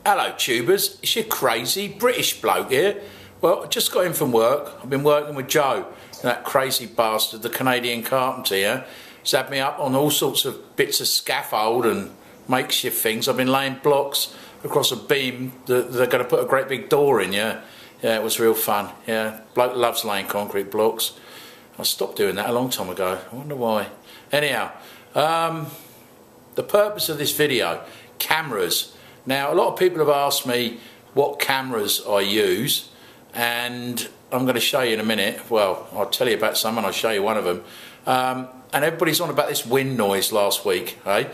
Hello tubers, it's your crazy British bloke here. Well, I just got in from work. I've been working with Joe, that crazy bastard, the Canadian carpenter, yeah? He's had me up on all sorts of bits of scaffold and makeshift things. I've been laying blocks across a beam that they're going to put a great big door in, yeah? Yeah, it was real fun, yeah. Bloke loves laying concrete blocks. I stopped doing that a long time ago. I wonder why. Anyhow, the purpose of this video, cameras. Now, a lot of people have asked me what cameras I use, and I'm going to show you in a minute. Well, I'll tell you about some and I'll show you one of them. And everybody's on about this wind noise last week, eh?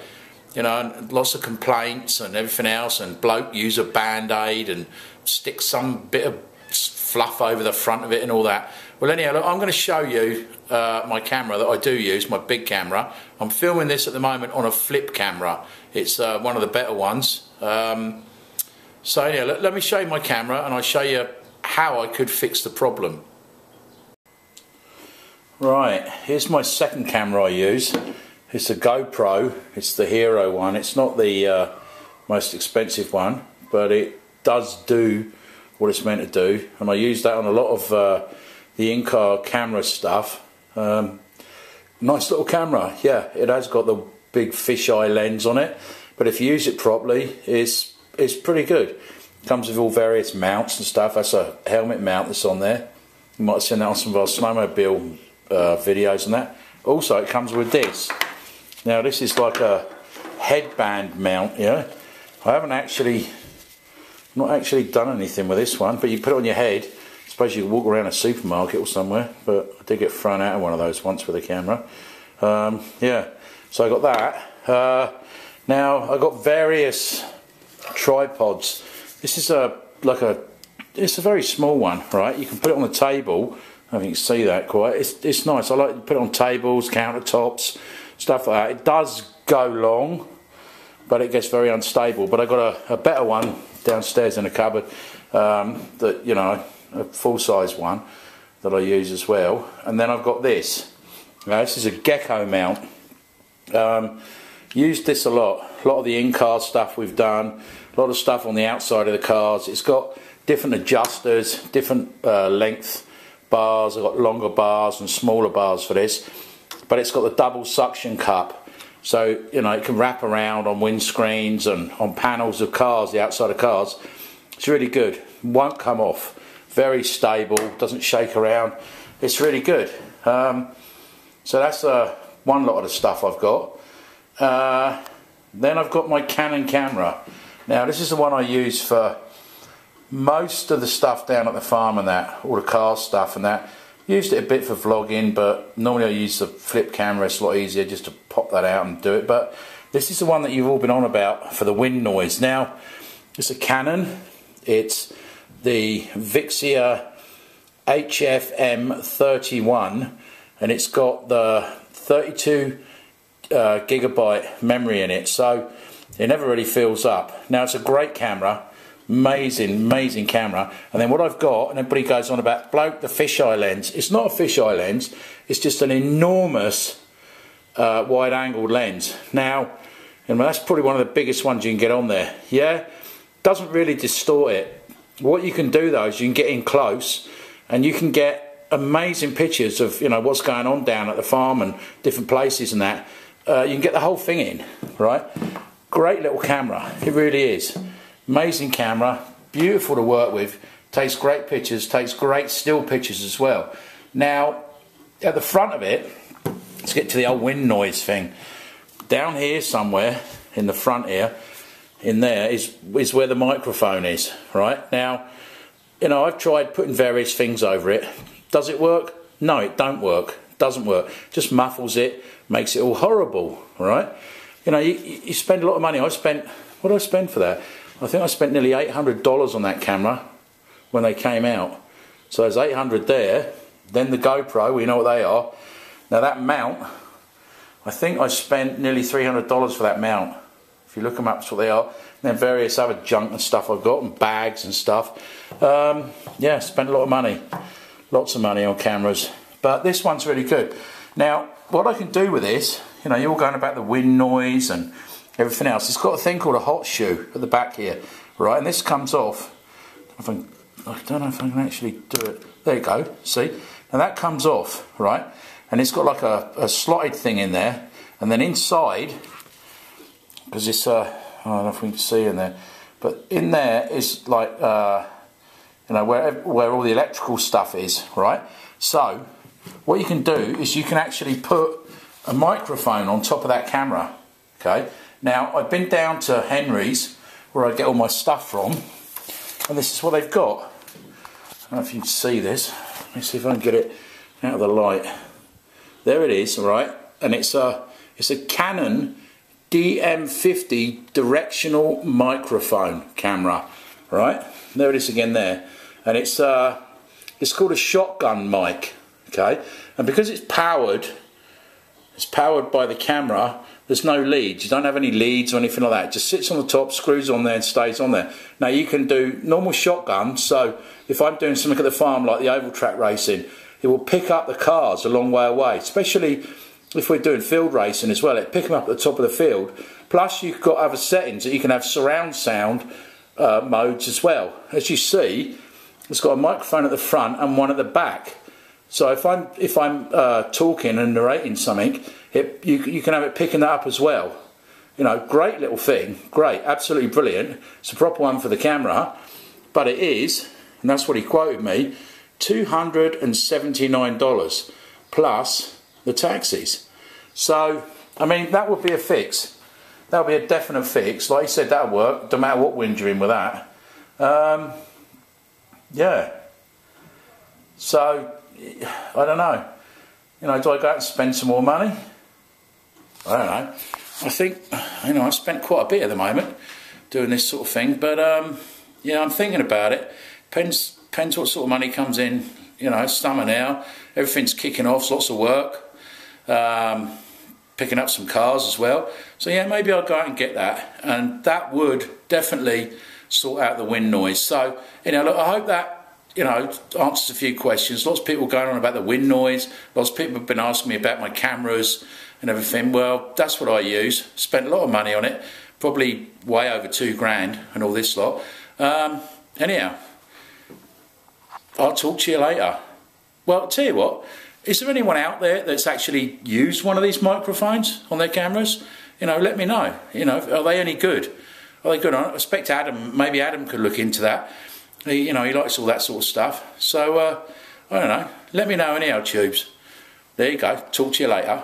You know, and lots of complaints and everything else, and bloke use a band-aid and stick some bit of fluff over the front of it and all that. Well, anyhow, look, I'm going to show you my camera that I do use, my big camera. I'm filming this at the moment on a flip camera. It's one of the better ones. So yeah, let me show you my camera and I'll show you how I could fix the problem. Right, here's my second camera I use. It's a GoPro. It's the Hero one. It's not the most expensive one, but it does do what it's meant to do, and I use that on a lot of the in-car camera stuff. Nice little camera. Yeah, it has got the big fisheye lens on it, but if you use it properly, it's pretty good. Comes with all various mounts and stuff. That's a helmet mount that's on there. You might have seen that on some of our snowmobile videos and that. Also, it comes with this. Now, this is like a headband mount. Yeah, I haven't actually, not actually done anything with this one, but you put it on your head. I suppose you walk around a supermarket or somewhere, but I did get thrown out of one of those once with a camera. Yeah, so I got that. Now I got various tripods. This is it's a very small one, right? You can put it on the table. I think you can see that quite. It's nice. I like to put it on tables, countertops, stuff like that. It does go long, but it gets very unstable. But I got a better one downstairs in a cupboard. That, you know, a full-size one that I use as well. And then I've got this. Now, this is a gecko mount. Used this a lot of the in-car stuff we've done, a lot of stuff on the outside of the cars. It's got different adjusters, different length bars. I've got longer bars and smaller bars for this, but it's got the double suction cup, so you know it can wrap around on windscreens and on panels of cars, the outside of cars. It's really good, won't come off, very stable, doesn't shake around. It's really good. So that's one lot of the stuff I've got. Then I've got my Canon camera. Now this is the one I use for most of the stuff down at the farm and that, all the car stuff and that. Used it a bit for vlogging, but normally I use the flip camera. It's a lot easier just to pop that out and do it. But this is the one that you've all been on about for the wind noise. Now it's a Canon. It's the Vixia HFM31, and it's got the 32 gigabyte memory in it, so it never really fills up. Now it's a great camera, amazing camera. And then what I've got, and everybody goes on about bloke the fisheye lens. It's not a fisheye lens, it's just an enormous wide angle lens. Now, and that's probably one of the biggest ones you can get on there. Yeah, doesn't really distort it. What you can do though is you can get in close and you can get amazing pictures of, you know, what's going on down at the farm and different places and that. You can get the whole thing in, right? Great little camera, it really is. Amazing camera, beautiful to work with, takes great pictures, takes great still pictures as well. Now, at the front of it, let's get to the old wind noise thing. Down here somewhere, in the front here, in there, is where the microphone is, right? Now, you know, I've tried putting various things over it. Does it work? No, it don't work. Doesn't work. Just muffles it, makes it all horrible, right? You know, you spend a lot of money. What did I spend for that? I think I spent nearly $800 on that camera when they came out. So there's 800 there. Then the GoPro, we know what they are. Now that mount, I think I spent nearly $300 for that mount. If you look them up, that's what they are. And then various other junk and stuff I've got, and bags and stuff. Yeah, spent a lot of money. Lots of money on cameras. But this one's really good. Now, what I can do with this, you know, you're all going about the wind noise and everything else. It's got a thing called a hot shoe at the back here, right, and this comes off. I don't know if I can actually do it. There you go, see? And that comes off, right? And it's got like a slotted thing in there, and then inside, because it's I don't know if we can see in there, but in there is like you know, where all the electrical stuff is, right? So what you can do is you can actually put a microphone on top of that camera. Okay, now I've been down to Henry's where I get all my stuff from, and this is what they've got. I don't know if you can see this. Let me see if I can get it out of the light. There it is, right? And it's a Canon Dm50 directional microphone camera, right? There it is again there, and it's called a shotgun mic. Okay, and because it's powered by the camera. There's no leads. You don't have any leads or anything like that. It just sits on the top, screws on there and stays on there. Now you can do normal shotgun, so if I'm doing something at the farm like the oval track racing, it will pick up the cars a long way away, especially if we're doing field racing as well. It'll pick them up at the top of the field. Plus you've got other settings that you can have surround sound modes as well. As you see, it's got a microphone at the front and one at the back. So if I'm talking and narrating something, you can have it picking that up as well. You know, great little thing, great, absolutely brilliant. It's a proper one for the camera, but it is, and that's what he quoted me, $279 plus the taxes. So, I mean, that would be a fix. That would be a definite fix. Like you said, that'll work, no matter what wind you're in with that. Yeah. So, I don't know. You know, do I go out and spend some more money? I don't know. I think, you know, I've spent quite a bit at the moment doing this sort of thing, but yeah, I'm thinking about it. Depends what sort of money comes in. You know, it's summer now, everything's kicking off, lots of work, picking up some cars as well. So yeah, maybe I'll go out and get that, and that would definitely sort out the wind noise. So, you know, look, I hope that, you know, answers a few questions. Lots of people going on about the wind noise. Lots of people have been asking me about my cameras and everything. Well, that's what I use. Spent a lot of money on it, probably way over $2,000 and all this lot. Anyhow, I'll talk to you later. Well, I'll tell you what, is there anyone out there that's actually used one of these microphones on their cameras? You know, let me know. You know, are they any good? Are they good? I expect Adam, maybe Adam could look into that. You know, he likes all that sort of stuff. So, I don't know. Let me know anyhow, tubes. There you go. Talk to you later.